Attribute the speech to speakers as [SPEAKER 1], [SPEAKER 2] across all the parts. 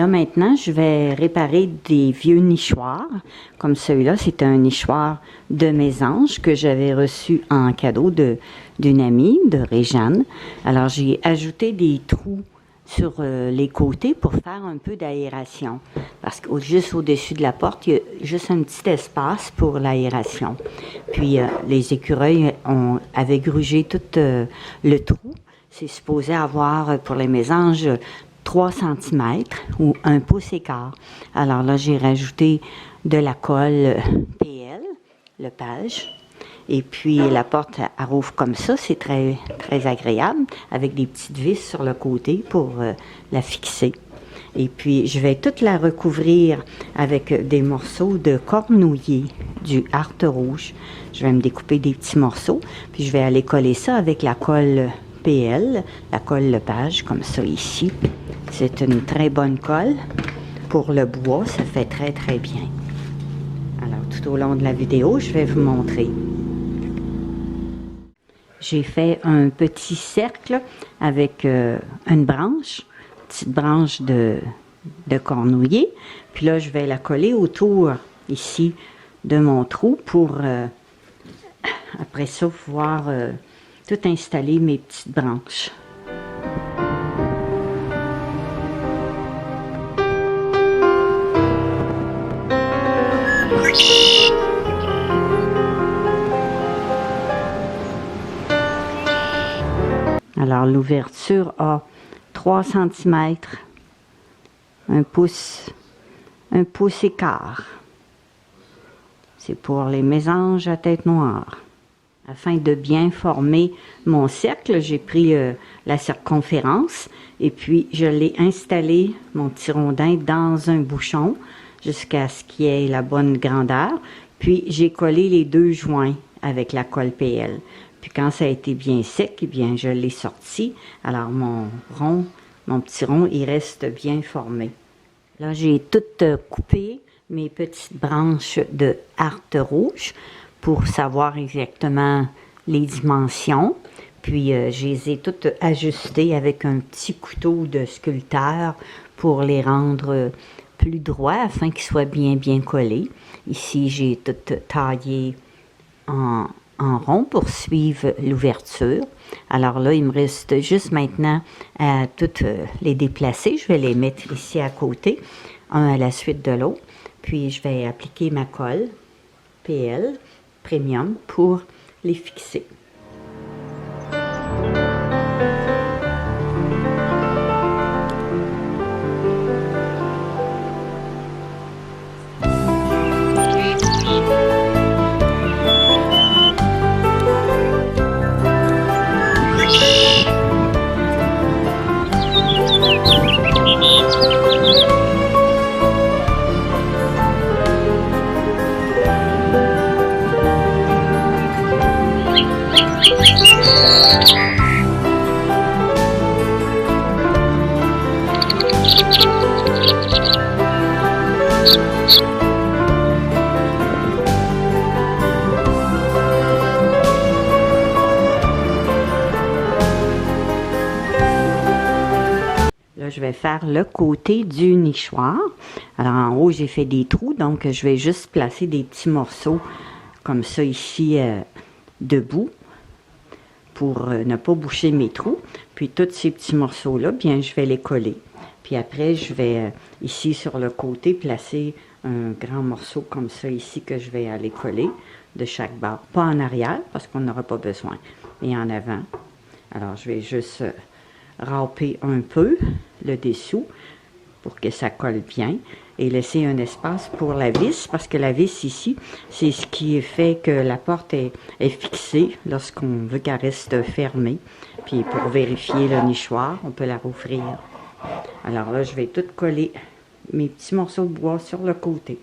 [SPEAKER 1] là, maintenant, je vais réparer des vieux nichoirs. Comme celui-là, c'est un nichoir de mésange que j'avais reçu en cadeau d'une amie, de Réjeanne. Alors, j'ai ajouté des trous sur les côtés pour faire un peu d'aération. Parce que juste au-dessus de la porte, il y a juste un petit espace pour l'aération. Puis, les écureuils avaient grugé tout le trou. C'est supposé avoir, pour les mésanges, 3 cm ou 1 pouce et quart. Alors là, j'ai rajouté de la colle PL, le page. Et puis, la porte, elle rouvre comme ça. C'est très, très agréable, avec des petites vis sur le côté pour la fixer. Et puis, je vais toute la recouvrir avec des morceaux de cornouiller, du harte rouge. Je vais me découper des petits morceaux, puis je vais aller coller ça avec la colle PL, la colle Lepage, comme ça ici. C'est une très bonne colle. Pour le bois, ça fait très, très bien. Alors, tout au long de la vidéo, je vais vous montrer. J'ai fait un petit cercle avec une petite branche de cornouiller. Puis là, je vais la coller autour, ici, de mon trou pour, après ça, pouvoir tout installer mes petites branches. Alors, l'ouverture a 3 cm, 1 pouce et quart. C'est pour les mésanges à tête noire. Afin de bien former mon cercle, j'ai pris la circonférence et puis je l'ai installé, mon petit rondin, dans un bouchon jusqu'à ce qu'il ait la bonne grandeur. Puis j'ai collé les 2 joints avec la colle PL. Puis quand ça a été bien sec, eh bien je l'ai sorti. Alors mon petit rond, il reste bien formé. Là, j'ai tout coupé mes petites branches de harte rouge pour savoir exactement les dimensions. Puis, je les ai toutes ajustées avec un petit couteau de sculpteur pour les rendre plus droits afin qu'ils soient bien collés. Ici, j'ai tout taillé en rond pour suivre l'ouverture. Alors là, il me reste juste maintenant à toutes les déplacer. Je vais les mettre ici à côté, un à la suite de l'autre. Puis, je vais appliquer ma colle PL Premium pour les fixer. Là, je vais faire le côté du nichoir. Alors, en haut, j'ai fait des trous, donc je vais juste placer des petits morceaux comme ça ici, debout, pour ne pas boucher mes trous. Puis, tous ces petits morceaux-là, bien, je vais les coller. Puis après, je vais, ici, sur le côté, placer un grand morceau comme ça ici que je vais aller coller de chaque bord. Pas en arrière, parce qu'on n'aura pas besoin, mais en avant. Alors, je vais juste râper un peu le dessous pour que ça colle bien et laisser un espace pour la vis, parce que la vis ici, c'est ce qui fait que la porte est fixée lorsqu'on veut qu'elle reste fermée. Puis pour vérifier le nichoir, on peut la rouvrir. Alors là, je vais tout coller mes petits morceaux de bois sur le côté.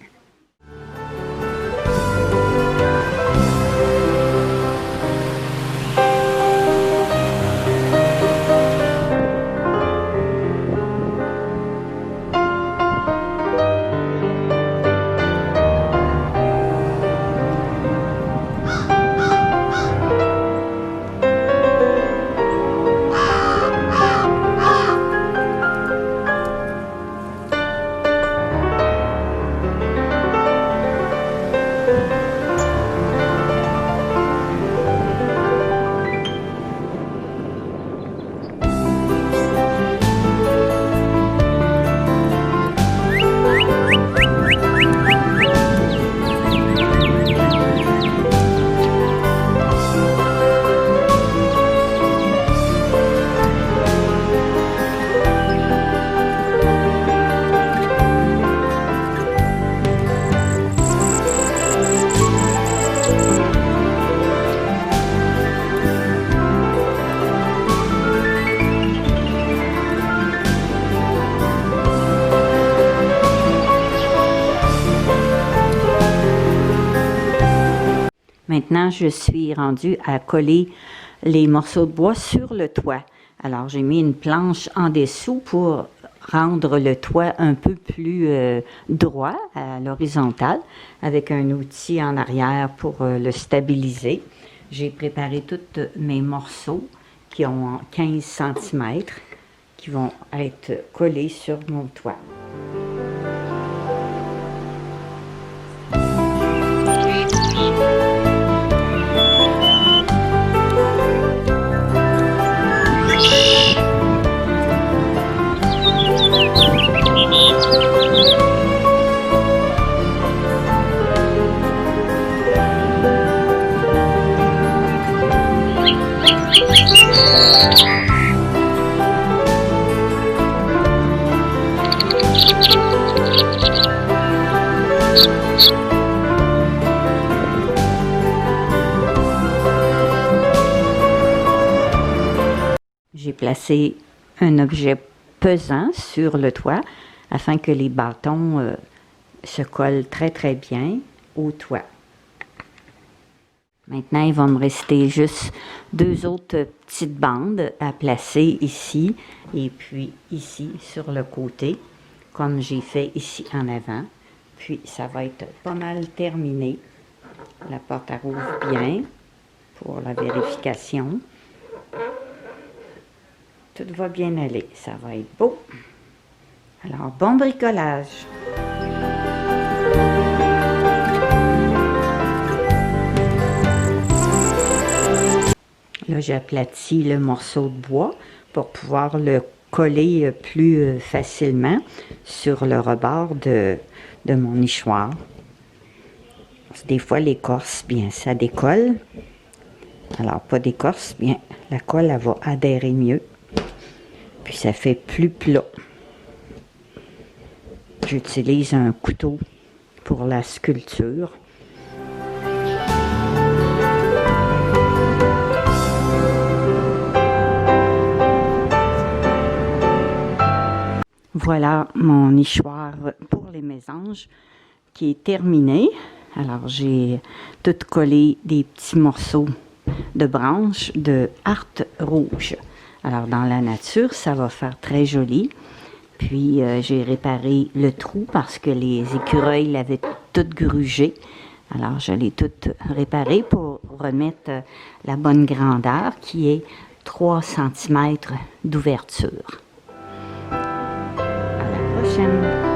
[SPEAKER 1] Maintenant, je suis rendue à coller les morceaux de bois sur le toit. Alors, j'ai mis une planche en dessous pour rendre le toit un peu plus droit à l'horizontale, avec un outil en arrière pour le stabiliser. J'ai préparé tous mes morceaux qui ont 15 cm qui vont être collés sur mon toit. J'ai placé un objet pesant sur le toit afin que les bâtons se collent très bien au toit. Maintenant, il va me rester juste 2 autres petites bandes à placer ici et puis ici sur le côté, comme j'ai fait ici en avant. Puis ça va être pas mal terminé. La porte elle rouvre bien pour la vérification. Tout va bien aller, ça va être beau. Alors, bon bricolage! Là, j'aplatis le morceau de bois pour pouvoir le coller plus facilement sur le rebord de mon nichoir. Parce que des fois, l'écorce, bien, ça décolle. Alors, pas d'écorce, bien, la colle, elle va adhérer mieux. Puis, ça fait plus plat. J'utilise un couteau pour la sculpture. Voilà mon nichoir pour les mésanges qui est terminé. Alors, j'ai tout collé des petits morceaux de branches de harpe rouge. Alors, dans la nature, ça va faire très joli. Puis, j'ai réparé le trou parce que les écureuils l'avaient tout grugé. Alors, je l'ai tout réparé pour remettre la bonne grandeur qui est 3 cm d'ouverture. À la prochaine!